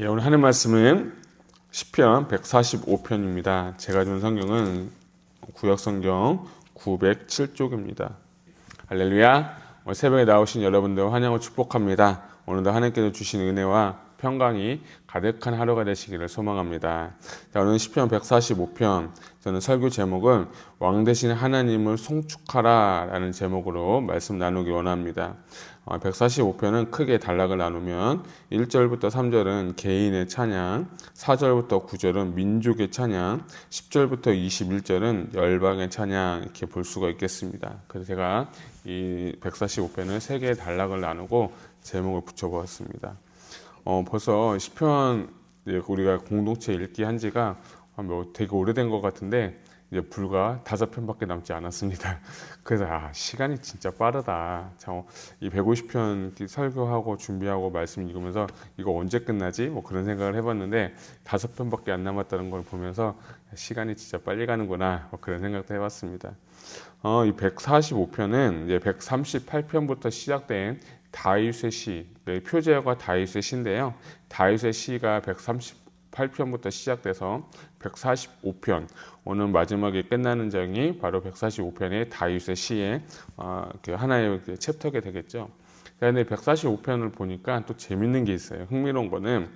예, 오늘 하는 말씀은 시편 145편입니다. 제가 준 성경은 구역성경 907쪽입니다. 할렐루야. 오늘 새벽에 나오신 여러분들 환영을 축복합니다. 오늘도 하나님께서 주신 은혜와 평강이 가득한 하루가 되시기를 소망합니다. 자, 오늘 시편 145편, 저는 설교 제목은 왕 대신 하나님을 송축하라 라는 제목으로 말씀 나누기 원합니다. 145편은 크게 단락을 나누면 1절부터 3절은 개인의 찬양, 4절부터 9절은 민족의 찬양, 10절부터 21절은 열방의 찬양, 이렇게 볼 수가 있겠습니다. 그래서 제가 이 145편을 3개의 단락을 나누고 제목을 붙여보았습니다. 벌써 시편 우리가 공동체 읽기 한 지가 되게 오래된 것 같은데 이제 불과 5편밖에 남지 않았습니다. 그래서 시간이 진짜 빠르다. 참, 이 150편 설교하고 준비하고 말씀 읽으면서 이거 언제 끝나지? 그런 생각을 해봤는데 5편밖에 안 남았다는 걸 보면서 시간이 진짜 빨리 가는구나. 그런 생각도 해봤습니다. 이 145편은 이제 138편부터 시작된 다윗의 시, 표제어가 다윗의 시인데요. 다윗의 시가 138편부터 시작돼서 145편, 오늘 마지막에 끝나는 장이 바로 145편의 다윗의 시의 하나의 챕터가 되겠죠. 그런데 145편을 보니까 또 재밌는 게 있어요. 흥미로운 거는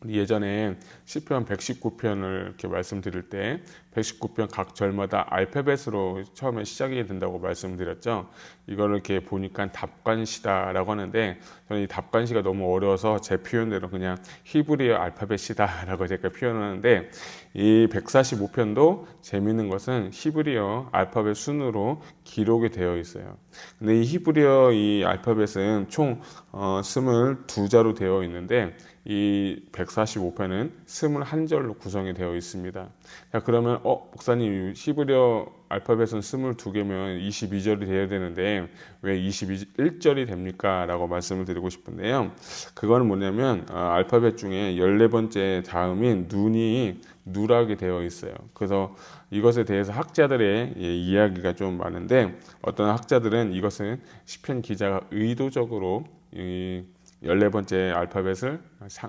우리 예전에 시편 119편을 이렇게 말씀드릴 때 119편 각 절마다 알파벳으로 처음에 시작이 된다고 말씀드렸죠. 이거를 이렇게 보니까 답관시다라고 하는데 저는 이 답관시가 너무 어려워서 제 표현대로 그냥 히브리어 알파벳이다라고 제가 표현하는데 이 145편도 재미있는 것은 히브리어 알파벳 순으로 기록이 되어 있어요. 근데 이 히브리어 이 알파벳은 총 22자로 되어 있는데 이 145편은 21절로 구성이 되어 있습니다. 자, 그러면 목사님 히브리어 알파벳은 22개면 22절이 되어야 되는데 왜 21절이 됩니까? 라고 말씀을 드리고 싶은데요. 그거는 뭐냐면 알파벳 중에 14번째 다음인 눈이 누락이 되어 있어요. 그래서 이것에 대해서 학자들의 이야기가 좀 많은데 어떤 학자들은 이것은 시편 기자가 의도적으로 14번째 알파벳을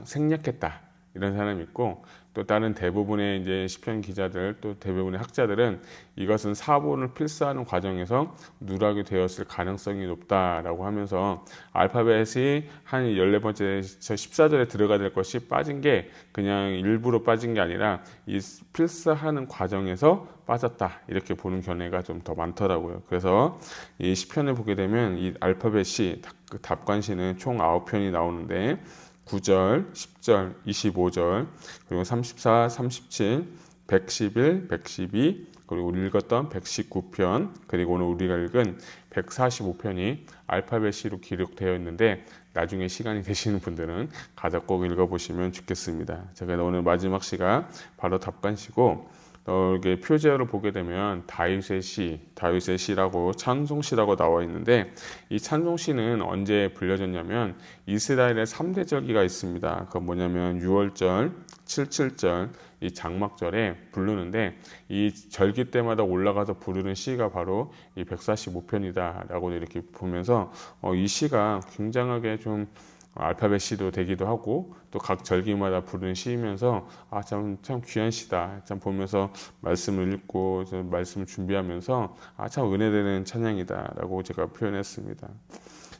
생략했다. 이런 사람이 있고 또 다른 대부분의 이제 시편 기자들 또 대부분의 학자들은 이것은 사본을 필사하는 과정에서 누락이 되었을 가능성이 높다라고 하면서 알파벳이 한 14번째 14절에 들어가야 될 것이 빠진 게 그냥 일부러 빠진 게 아니라 이 필사하는 과정에서 빠졌다 이렇게 보는 견해가 좀 더 많더라고요. 그래서 이 시편을 보게 되면 이 알파벳이 답관시는 총 9편이 나오는데 9절, 10절, 25절, 그리고 34, 37, 111, 112, 그리고 우리 읽었던 119편, 그리고 오늘 우리가 읽은 145편이 알파벳시로 기록되어 있는데 나중에 시간이 되시는 분들은 가서 꼭 읽어보시면 좋겠습니다. 제가 오늘 마지막 시가 바로 답관시고 이게 표제어를 보게 되면 다윗의 시라고 찬송시라고 나와 있는데 이 찬송시는 언제 불려졌냐면 이스라엘의 3대 절기가 있습니다. 그건 뭐냐면 6월절, 77절, 이 장막절에 부르는데 이 절기 때마다 올라가서 부르는 시가 바로 이 145편이다라고 이렇게 보면서 이 시가 굉장하게 좀 알파벳 시도 되기도 하고 또 각 절기마다 부르는 시이면서 참 귀한 시다 참 보면서 말씀을 읽고 말씀을 준비하면서 참 은혜되는 찬양이다라고 제가 표현했습니다.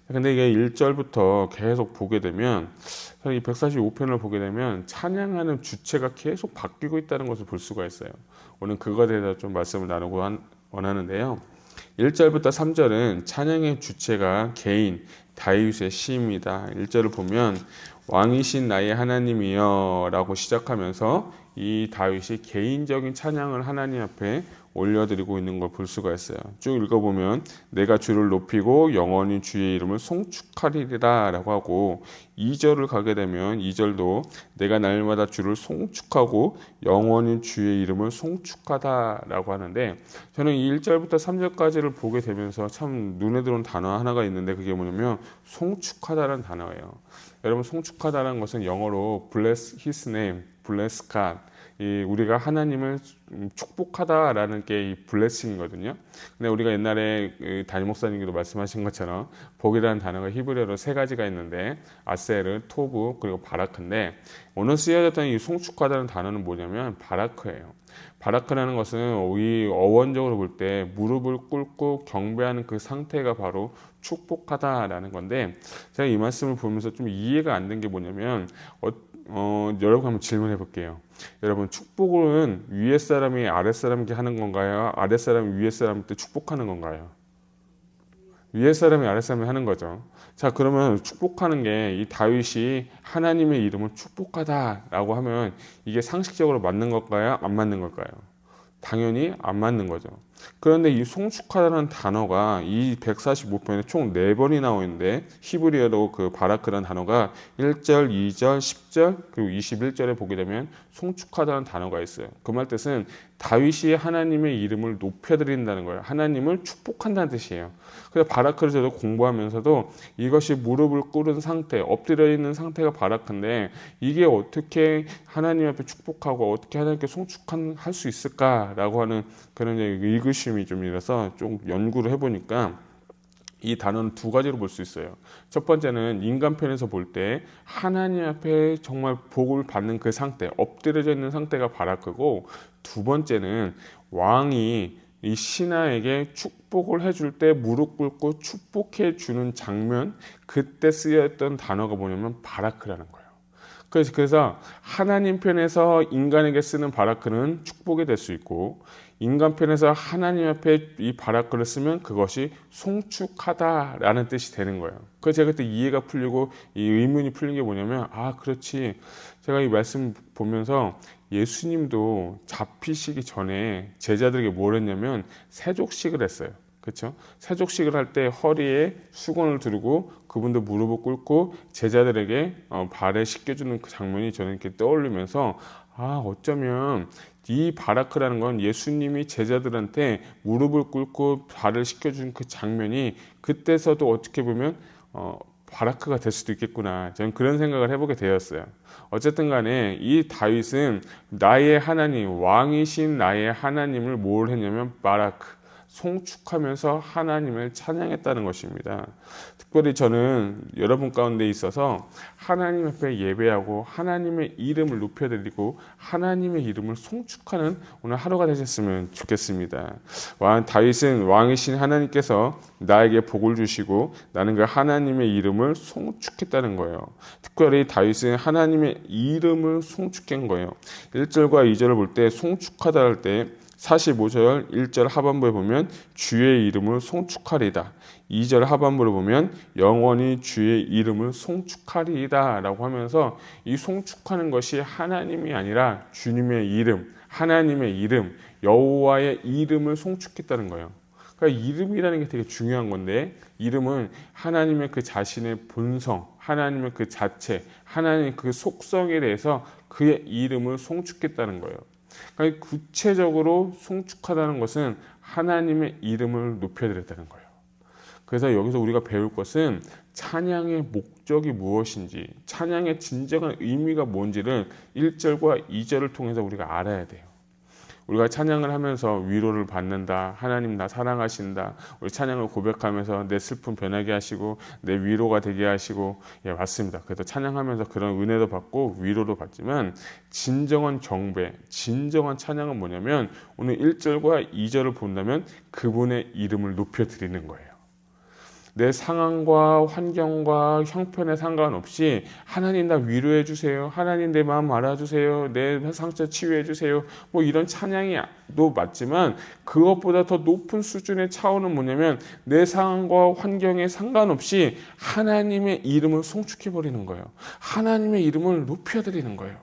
근데 이게 1절부터 계속 보게 되면 이 145편을 보게 되면 찬양하는 주체가 계속 바뀌고 있다는 것을 볼 수가 있어요. 오늘 그거에 대해서 좀 말씀을 나누고 원하는데요. 1절부터 3절은 찬양의 주체가 개인 다윗의 시입니다. 1절을 보면 왕이신 나의 하나님이여 라고 시작하면서 이 다윗이 개인적인 찬양을 하나님 앞에 올려드리고 있는 걸 볼 수가 있어요. 쭉 읽어보면 내가 주를 높이고 영원히 주의 이름을 송축하리라 라고 하고 2절을 가게 되면 2절도 내가 날마다 주를 송축하고 영원히 주의 이름을 송축하다 라고 하는데 저는 이 1절부터 3절까지를 보게 되면서 참 눈에 들어온 단어 하나가 있는데 그게 뭐냐면 송축하다라는 단어예요. 여러분 송축하다라는 것은 영어로 bless his name, bless God 우리가 하나님을 축복하다라는 게 이 블레싱이거든요. 근데 우리가 옛날에 담임 목사님께도 말씀하신 것처럼 복이라는 단어가 히브리어로 세 가지가 있는데 아세르, 토브, 그리고 바라크인데 오늘 쓰여졌던 이 송축하다는 단어는 뭐냐면 바라크예요. 바라크라는 것은 이 어원적으로 볼 때 무릎을 꿇고 경배하는 그 상태가 바로 축복하다라는 건데 제가 이 말씀을 보면서 좀 이해가 안 된 게 뭐냐면 여러분 한번 질문해 볼게요. 여러분 축복은 위에 사람이 아랫 사람에게 하는 건가요? 아랫 사람이 위에 사람한테 축복하는 건가요? 위에 사람이 아랫 사람이 하는 거죠. 자, 그러면 축복하는 게 이 다윗이 하나님의 이름을 축복하다라고 하면 이게 상식적으로 맞는 걸까요? 안 맞는 걸까요? 당연히 안 맞는 거죠. 그런데 이 송축하다는 단어가 이 145편에 총 4번이 나와 있는데 히브리어로 그 바라크라는 단어가 1절, 2절, 10절 그리고 21절에 보게 되면 송축하다는 단어가 있어요. 그 말 뜻은 다윗이 하나님의 이름을 높여드린다는 거예요. 하나님을 축복한다는 뜻이에요. 그래서 바라크를 저도 공부하면서도 이것이 무릎을 꿇은 상태, 엎드려 있는 상태가 바라크인데 이게 어떻게 하나님 앞에 축복하고 어떻게 하나님께 송축할 수 있을까라고 하는 그런 의구심이 좀 일어서 좀 연구를 해보니까 이 단어는 두 가지로 볼 수 있어요. 첫 번째는 인간편에서 볼 때 하나님 앞에 정말 복을 받는 그 상태, 엎드려져 있는 상태가 바라크고, 두 번째는 왕이 이 신하에게 축복을 해줄 때 무릎 꿇고 축복해 주는 장면, 그때 쓰였던 단어가 뭐냐면 바라크라는 거예요. 그래서 하나님 편에서 인간에게 쓰는 바라크는 축복이 될 수 있고, 인간 편에서 하나님 앞에 이 바라크를 쓰면 그것이 송축하다라는 뜻이 되는 거예요. 그래서 제가 그때 이해가 풀리고 이 의문이 풀린 게 뭐냐면, 그렇지. 제가 이 말씀 보면서 예수님도 잡히시기 전에 제자들에게 뭘 했냐면 세족식을 했어요. 그렇죠? 세족식을 할 때 허리에 수건을 두르고 그분도 무릎을 꿇고 제자들에게 발에 씻겨주는 그 장면이 저는 이렇게 떠올리면서 어쩌면 이 바라크라는 건 예수님이 제자들한테 무릎을 꿇고 발을 씻겨준 그 장면이 그때서도 어떻게 보면 바라크가 될 수도 있겠구나. 저는 그런 생각을 해보게 되었어요. 어쨌든 간에 이 다윗은 나의 하나님, 왕이신 나의 하나님을 뭘 했냐면 바라크, 송축하면서 하나님을 찬양했다는 것입니다. 특별히 저는 여러분 가운데 있어서 하나님 앞에 예배하고 하나님의 이름을 높여드리고 하나님의 이름을 송축하는 오늘 하루가 되셨으면 좋겠습니다. 다윗은 왕이신 하나님께서 나에게 복을 주시고 나는 그 하나님의 이름을 송축했다는 거예요. 특별히 다윗은 하나님의 이름을 송축한 거예요. 1절과 2절을 볼 때 송축하다 할 때 45절 1절 하반부에 보면 주의 이름을 송축하리다. 2절 하반부를 보면 영원히 주의 이름을 송축하리이다 라고 하면서 이 송축하는 것이 하나님이 아니라 주님의 이름, 하나님의 이름, 여호와의 이름을 송축했다는 거예요. 그러니까 이름이라는 게 되게 중요한 건데 이름은 하나님의 그 자신의 본성, 하나님의 그 자체, 하나님의 그 속성에 대해서 그의 이름을 송축했다는 거예요. 그러니까 구체적으로 송축하다는 것은 하나님의 이름을 높여드렸다는 거예요. 그래서 여기서 우리가 배울 것은 찬양의 목적이 무엇인지, 찬양의 진정한 의미가 뭔지를 1절과 2절을 통해서 우리가 알아야 돼요. 우리가 찬양을 하면서 위로를 받는다, 하나님 나 사랑하신다, 우리 찬양을 고백하면서 내 슬픔 변하게 하시고 내 위로가 되게 하시고, 맞습니다. 그래서 찬양하면서 그런 은혜도 받고 위로도 받지만 진정한 경배, 진정한 찬양은 뭐냐면 오늘 1절과 2절을 본다면 그분의 이름을 높여드리는 거예요. 내 상황과 환경과 형편에 상관없이 하나님 나 위로해 주세요. 하나님 내 마음 알아주세요. 내 상처 치유해 주세요. 뭐 이런 찬양이도 맞지만 그것보다 더 높은 수준의 차원은 뭐냐면 내 상황과 환경에 상관없이 하나님의 이름을 송축해 버리는 거예요. 하나님의 이름을 높여드리는 거예요.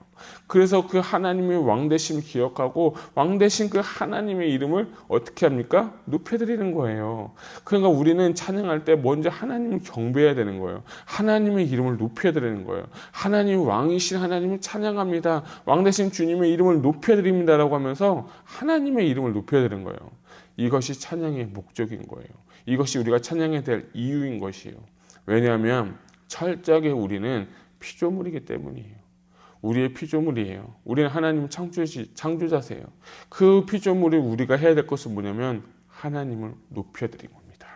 그래서 그 하나님의 왕되심 기억하고 왕되신 그 하나님의 이름을 어떻게 합니까? 높여드리는 거예요. 그러니까 우리는 찬양할 때 먼저 하나님을 경배해야 되는 거예요. 하나님의 이름을 높여드리는 거예요. 하나님 왕이신 하나님을 찬양합니다. 왕되신 주님의 이름을 높여드립니다라고 하면서 하나님의 이름을 높여드리는 거예요. 이것이 찬양의 목적인 거예요. 이것이 우리가 찬양해야 될 이유인 것이에요. 왜냐하면 철저하게 우리는 피조물이기 때문이에요. 우리의 피조물이에요. 우리는 하나님 창조자세요. 그 피조물이 우리가 해야 될 것은 뭐냐면 하나님을 높여드리는 겁니다.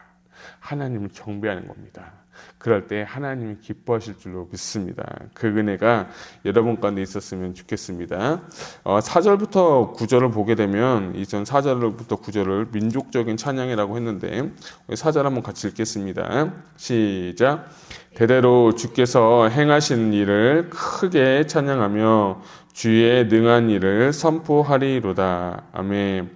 하나님을 경배하는 겁니다. 그럴 때 하나님이 기뻐하실 줄로 믿습니다. 그 은혜가 여러분 가운데 있었으면 좋겠습니다. 4절부터 9절을 보게 되면 이전 4절부터 9절을 민족적인 찬양이라고 했는데 4절 한번 같이 읽겠습니다. 시작. 대대로 주께서 행하신 일을 크게 찬양하며 주의 능한 일을 선포하리로다. 아멘.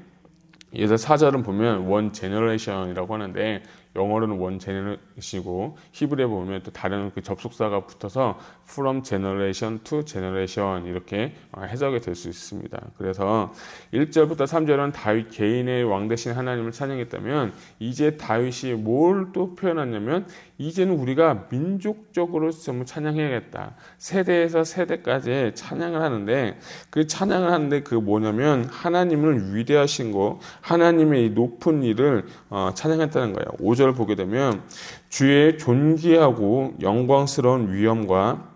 여기서 4절은 보면 원 제너레이션이라고 하는데 영어로는 원 제너레이션이고 히브리에 보면 또 다른 그 접속사가 붙어서 from generation to generation 이렇게 해석이 될 수 있습니다. 그래서 1절부터 3절은 다윗 개인의 왕 대신 하나님을 찬양했다면 이제 다윗이 뭘 또 표현하냐면 이제는 우리가 민족적으로 좀 찬양해야겠다. 세대에서 세대까지 찬양을 하는데 그 찬양을 하는데 그 뭐냐면 하나님을 위대하신 거 하나님의 이 높은 일을 찬양했다는 거예요. 5절 보게 되면 주의 존귀하고 영광스러운 위엄과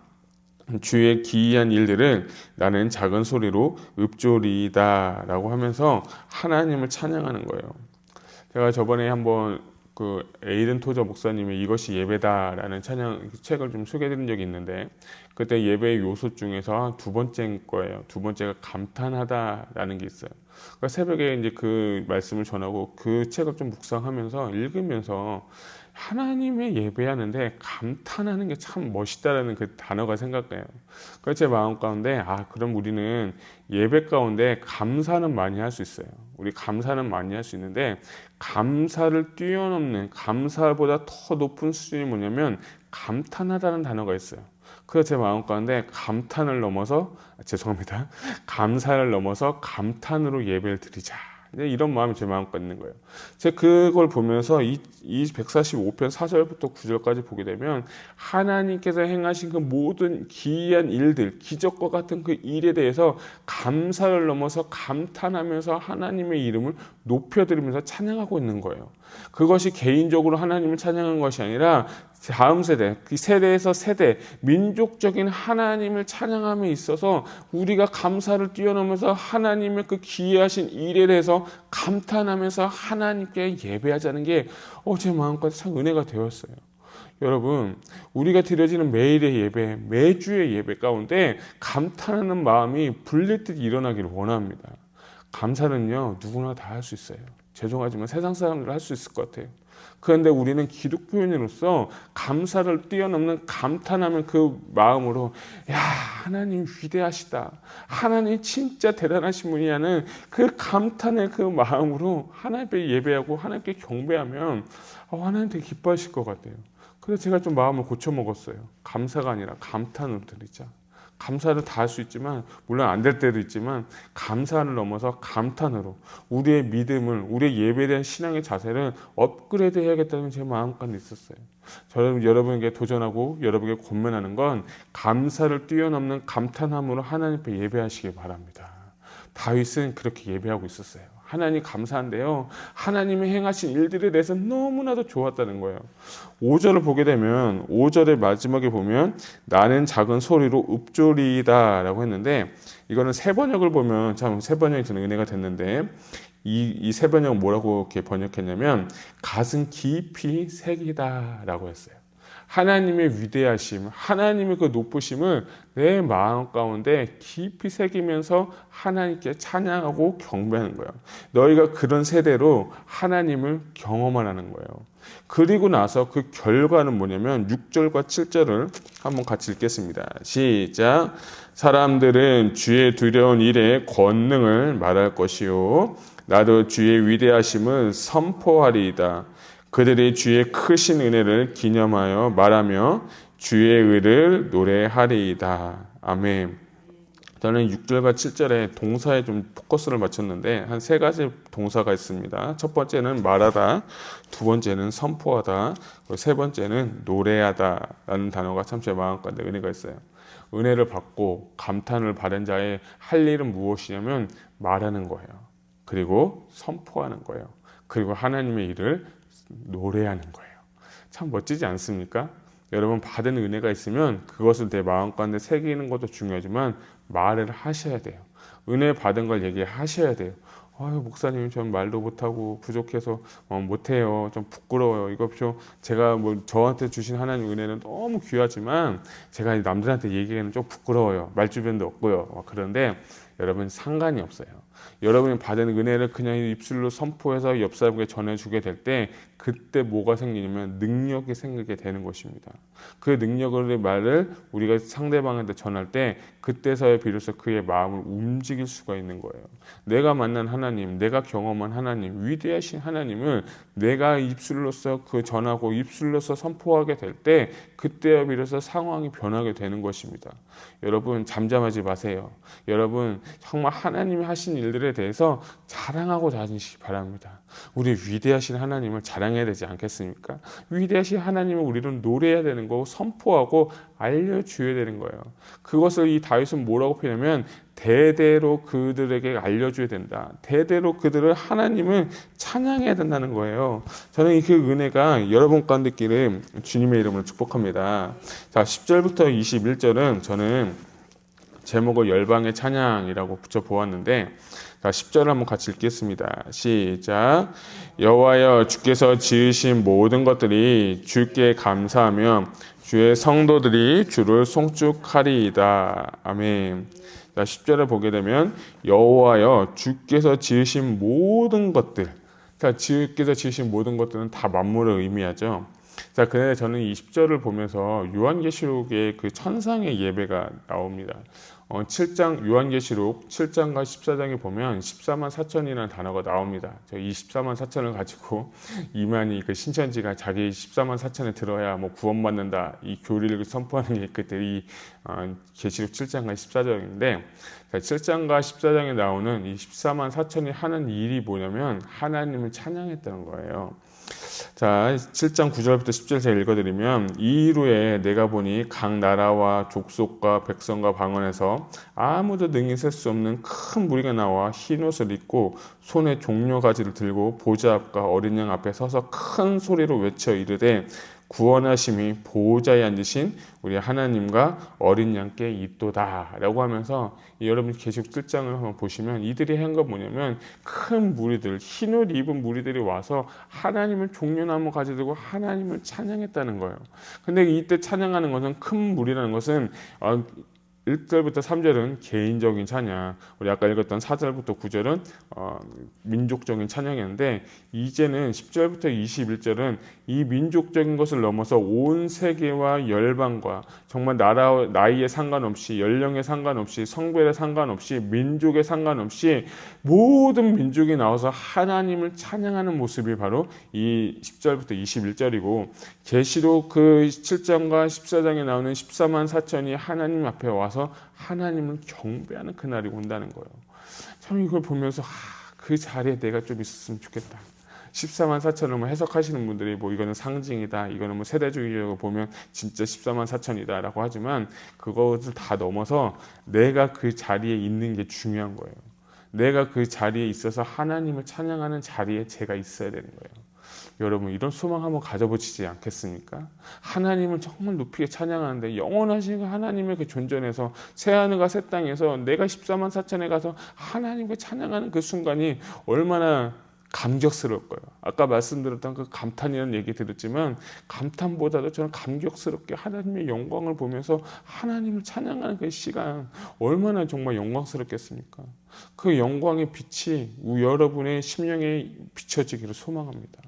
주의 기이한 일들을 나는 작은 소리로 읊조리이다 라고 하면서 하나님을 찬양하는 거예요. 제가 저번에 한번 그 에이든 토저 목사님의 이것이 예배다라는 찬양 책을 좀 소개해드린 적이 있는데 그때 예배의 요소 중에서 두 번째인 거예요. 두 번째가 감탄하다라는 게 있어요. 그러니까 새벽에 이제 그 말씀을 전하고 그 책을 좀 묵상하면서 읽으면서 하나님의 예배하는데 감탄하는 게 참 멋있다라는 그 단어가 생각나요. 그래서 제 마음 가운데 그럼 우리는 예배 가운데 감사는 많이 할 수 있어요. 우리 감사는 많이 할 수 있는데 감사를 뛰어넘는 감사보다 더 높은 수준이 뭐냐면 감탄하다는 단어가 있어요. 그래서 제 마음 가운데 감탄을 넘어서 감사를 넘어서 감탄으로 예배를 드리자. 이런 마음이 제 마음 가운데 있는 거예요. 제가 그걸 보면서 이 145편 4절부터 9절까지 보게 되면 하나님께서 행하신 그 모든 기이한 일들, 기적과 같은 그 일에 대해서 감사를 넘어서 감탄하면서 하나님의 이름을 높여드리면서 찬양하고 있는 거예요. 그것이 개인적으로 하나님을 찬양한 것이 아니라 다음 세대, 그 세대에서 세대, 민족적인 하나님을 찬양함에 있어서 우리가 감사를 뛰어넘어서 하나님의 그 기이하신 일에 대해서 감탄하면서 하나님께 예배하자는 게 제 마음까지 참 은혜가 되었어요. 여러분, 우리가 드려지는 매일의 예배, 매주의 예배 가운데 감탄하는 마음이 불릴 듯 일어나기를 원합니다. 감사는요, 누구나 다 할 수 있어요. 죄송하지만 세상 사람들 할 수 있을 것 같아요. 그런데 우리는 기독교인으로서 감사를 뛰어넘는 감탄하면 그 마음으로 하나님 위대하시다. 하나님 진짜 대단하신 분이라는 그 감탄의 그 마음으로 하나님께 예배하고 하나님께 경배하면 하나님 되게 기뻐하실 것 같아요. 그래서 제가 좀 마음을 고쳐먹었어요. 감사가 아니라 감탄으로 드리자. 감사를 다 할 수 있지만 물론 안 될 때도 있지만 감사를 넘어서 감탄으로 우리의 믿음을 우리의 예배에 대한 신앙의 자세를 업그레이드 해야겠다는 제 마음까지 있었어요. 저는 여러분에게 도전하고 여러분에게 권면하는 건 감사를 뛰어넘는 감탄함으로 하나님께 예배하시길 바랍니다. 다윗은 그렇게 예배하고 있었어요. 하나님 감사한데요. 하나님이 행하신 일들에 대해서 너무나도 좋았다는 거예요. 5절을 보게 되면 5절의 마지막에 보면 나는 작은 소리로 읊조리이다 라고 했는데 이거는 세번역을 보면 참 세번역이 저는 은혜가 됐는데 이 세번역은 뭐라고 이렇게 번역했냐면 가슴 깊이 새기다 라고 했어요. 하나님의 위대하심, 하나님의 그 높으심을 내 마음 가운데 깊이 새기면서 하나님께 찬양하고 경배하는 거예요. 너희가 그런 세대로 하나님을 경험하라는 거예요. 그리고 나서 그 결과는 뭐냐면 6절과 7절을 한번 같이 읽겠습니다. 시작. 사람들은 주의 두려운 일의 권능을 말할 것이요 나도 주의 위대하심을 선포하리이다. 그들이 주의 크신 은혜를 기념하여 말하며 주의 의를 노래하리이다. 아멘. 저는 6절과 7절에 동사에 좀 포커스를 맞췄는데 한 세 가지 동사가 있습니다. 첫 번째는 말하다, 두 번째는 선포하다, 그리고 세 번째는 노래하다 라는 단어가 참 제 마음 가운데 은혜가 있어요. 은혜를 받고 감탄을 받은 자의 할 일은 무엇이냐면 말하는 거예요. 그리고 선포하는 거예요. 그리고 하나님의 일을 노래하는 거예요. 참 멋지지 않습니까? 여러분 받은 은혜가 있으면 그것을 내 마음 가운데 새기는 것도 중요하지만 말을 하셔야 돼요. 은혜 받은 걸 얘기하셔야 돼요. 아유, 목사님, 전 말도 못하고 부족해서 못해요. 좀 부끄러워요. 이거 제가 저한테 주신 하나님 은혜는 너무 귀하지만 제가 남들한테 얘기하기는 좀 부끄러워요. 말주변도 없고요. 그런데 여러분 상관이 없어요. 여러분이 받은 은혜를 그냥 입술로 선포해서 옆 사람에게 전해주게 될 때 그때 뭐가 생기냐면 능력이 생기게 되는 것입니다. 그 능력의 말을 우리가 상대방한테 전할 때 그때서야 비로소 그의 마음을 움직일 수가 있는 거예요. 내가 만난 하나님, 내가 경험한 하나님, 위대하신 하나님을 내가 입술로서 전하고 입술로서 선포하게 될 때 그때야 비로소 상황이 변하게 되는 것입니다. 여러분 잠잠하지 마세요. 여러분 정말 하나님이 하신 일들에 대해서 자랑하고 다니시기 바랍니다. 우리 위대하신 하나님을 자랑해야 되지 않겠습니까? 위대하신 하나님을 우리는 노래해야 되는 거고 선포하고 알려줘야 되는 거예요. 그것을 이 다윗은 뭐라고 표현하면 대대로 그들에게 알려줘야 된다. 대대로 그들을 하나님을 찬양해야 된다는 거예요. 저는 그 은혜가 여러분 가운데 있기를 주님의 이름으로 축복합니다. 자, 10절부터 21절은 저는 제목을 열방의 찬양이라고 붙여보았는데 자, 10절을 한번 같이 읽겠습니다. 시작. 여호와여 주께서 지으신 모든 것들이 주께 감사하며 주의 성도들이 주를 송축하리이다. 아멘. 자, 10절을 보게 되면 여호와여 주께서 지으신 모든 것들, 자, 주께서 지으신 모든 것들은 다 만물을 의미하죠. 자, 그런데 저는 이 10절을 보면서 요한계시록의 그 천상의 예배가 나옵니다. 7장 요한계시록 7장과 14장에 보면 14만 4천이라는 단어가 나옵니다. 저 이 14만 4천을 가지고 이만희 그 신천지가 자기 14만 4천에 들어야 구원받는다 이 교리를 선포하는 게 그때 이 계시록 7장과 14장인데 7장과 14장에 나오는 이 14만 4천이 하는 일이 뭐냐면 하나님을 찬양했다는 거예요. 자, 7장 9절부터 10절 제가 읽어드리면 이후에 내가 보니 각 나라와 족속과 백성과 방언에서 아무도 능히 셀 수 없는 큰 무리가 나와 흰 옷을 입고 손에 종려가지를 들고 보좌 앞과 어린 양 앞에 서서 큰 소리로 외쳐 이르되 구원하심이 보호자에 앉으신 우리 하나님과 어린 양께 있도다 라고 하면서 여러분 계시록 7장을 한번 보시면 이들이 한 건 뭐냐면 큰 무리들, 흰옷 입은 무리들이 와서 하나님을 종려나무 가지 들고 하나님을 찬양했다는 거예요. 근데 이때 찬양하는 것은 큰 무리라는 것은 1절부터 3절은 개인적인 찬양, 우리 아까 읽었던 4절부터 9절은 민족적인 찬양이었는데 이제는 10절부터 21절은 이 민족적인 것을 넘어서 온 세계와 열방과 정말 나이에 상관없이 연령에 상관없이 성별에 상관없이 민족에 상관없이 모든 민족이 나와서 하나님을 찬양하는 모습이 바로 이 10절부터 21절이고 계시록 그 7장과 14장에 나오는 14만 4천이 하나님 앞에 와서 하나님을 경배하는 그날이 온다는 거예요. 참 이걸 보면서 그 자리에 내가 좀 있었으면 좋겠다. 14만 4천을 해석하시는 분들이 이거는 상징이다, 이거는 세대주의적으로 보면 진짜 14만 4천이다 라고 하지만 그것을 다 넘어서 내가 그 자리에 있는 게 중요한 거예요. 내가 그 자리에 있어서 하나님을 찬양하는 자리에 제가 있어야 되는 거예요. 여러분 이런 소망 한번 가져보시지 않겠습니까? 하나님을 정말 높이게 찬양하는데 영원하신 하나님의 그 존전에서 새하늘과 새 땅에서 내가 14만 4천에 가서 하나님을 찬양하는 그 순간이 얼마나 감격스러울 거예요. 아까 말씀드렸던 그 감탄이라는 얘기 들었지만 감탄보다도 저는 감격스럽게 하나님의 영광을 보면서 하나님을 찬양하는 그 시간 얼마나 정말 영광스럽겠습니까? 그 영광의 빛이 여러분의 심령에 비춰지기를 소망합니다.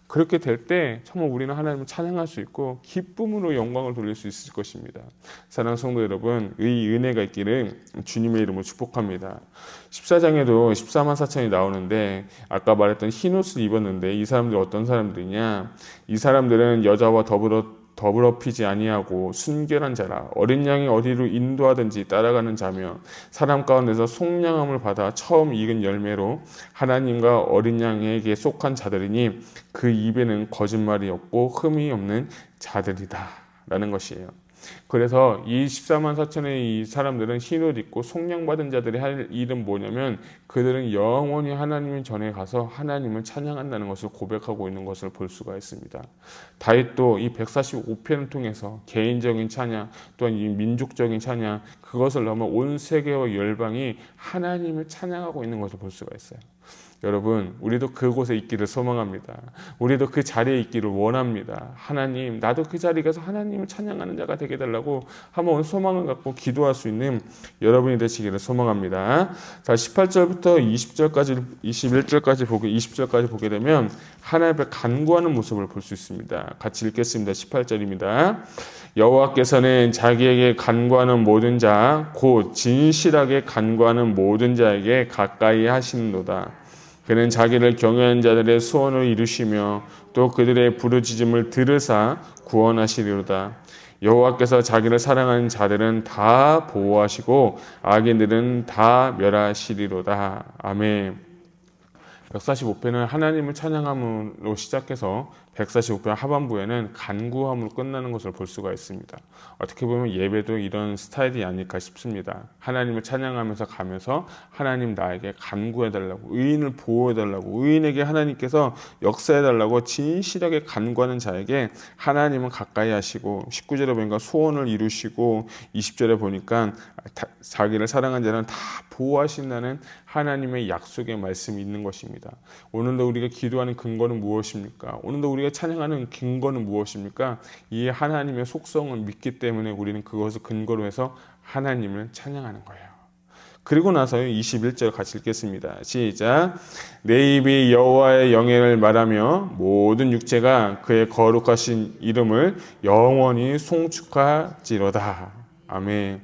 그렇게 될 때 정말 우리는 하나님을 찬양할 수 있고 기쁨으로 영광을 돌릴 수 있을 것입니다. 사랑하는 성도 여러분, 이 은혜가 있기를 주님의 이름으로 축복합니다. 14장에도 14만 4천이 나오는데 아까 말했던 흰옷을 입었는데 이 사람들이 어떤 사람들이냐? 이 사람들은 여자와 더불어 피지 아니하고 순결한 자라 어린 양이 어디로 인도하든지 따라가는 자며 사람 가운데서 속량함을 받아 처음 익은 열매로 하나님과 어린 양에게 속한 자들이니 그 입에는 거짓말이 없고 흠이 없는 자들이다 라는 것이에요. 그래서 이 14만 4천의 이 사람들은 흰옷 입고 속량받은 자들이 할 일은 뭐냐면 그들은 영원히 하나님 전에 가서 하나님을 찬양한다는 것을 고백하고 있는 것을 볼 수가 있습니다. 다윗도 이 145편을 통해서 개인적인 찬양 또한 이 민족적인 찬양 그것을 넘어 온 세계와 열방이 하나님을 찬양하고 있는 것을 볼 수가 있어요. 여러분, 우리도 그곳에 있기를 소망합니다. 우리도 그 자리에 있기를 원합니다. 하나님, 나도 그 자리에 가서 하나님을 찬양하는 자가 되게 해달라고 한번 소망을 갖고 기도할 수 있는 여러분이 되시기를 소망합니다. 자, 18절부터 20절까지, 21절까지 20절까지 보게 되면 하나님 앞에 간구하는 모습을 볼 수 있습니다. 같이 읽겠습니다. 18절입니다. 여호와께서는 자기에게 간구하는 모든 자, 곧 진실하게 간구하는 모든 자에게 가까이 하시는도다. 그는 자기를 경외하는 자들의 소원을 이루시며 또 그들의 부르짖음을 들으사 구원하시리로다. 여호와께서 자기를 사랑하는 자들은 다 보호하시고 악인들은 다 멸하시리로다. 아멘. 145편은 하나님을 찬양함으로 시작해서 145편 하반부에는 간구함으로 끝나는 것을 볼 수가 있습니다. 어떻게 보면 예배도 이런 스타일이 아닐까 싶습니다. 하나님을 찬양하면서 가면서 하나님 나에게 간구해달라고, 의인을 보호해달라고, 의인에게 하나님께서 역사해달라고 진실하게 간구하는 자에게 하나님은 가까이 하시고 19절에 보니까 소원을 이루시고 20절에 보니까 자기를 사랑하는 자는 다 보호하신다는 하나님의 약속의 말씀이 있는 것입니다. 오늘도 우리가 기도하는 근거는 무엇입니까? 오늘도 우리가 찬양하는 근거는 무엇입니까? 이 하나님의 속성을 믿기 때문에 우리는 그것을 근거로 해서 하나님을 찬양하는 거예요. 그리고 나서 21절 같이 읽겠습니다. 시작. 내 입이 여호와의 영예를 말하며 모든 육체가 그의 거룩하신 이름을 영원히 송축하지로다. 아멘.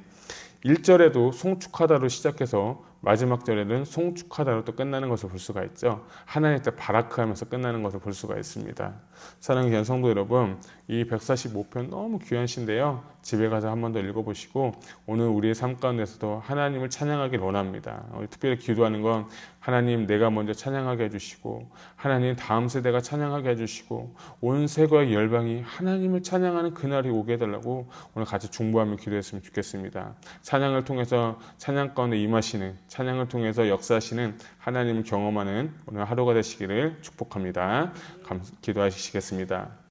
1절에도 송축하다로 시작해서 마지막 절에는 송축하다로 또 끝나는 것을 볼 수가 있죠. 하나님 때 바라크하면서 끝나는 것을 볼 수가 있습니다. 사랑하는 귀한 성도 여러분, 이 145편 너무 귀한 시인데요. 집에 가서 한 번 더 읽어보시고 오늘 우리의 삶 가운데서도 하나님을 찬양하길 원합니다. 특별히 기도하는 건 하나님 내가 먼저 찬양하게 해주시고 하나님 다음 세대가 찬양하게 해주시고 온 세계와 열방이 하나님을 찬양하는 그날이 오게 해달라고 오늘 같이 중보하며 기도했으면 좋겠습니다. 찬양을 통해서 찬양 가운데 임하시는, 찬양을 통해서 역사하시는 하나님을 경험하는 오늘 하루가 되시기를 축복합니다. 기도하시겠습니다.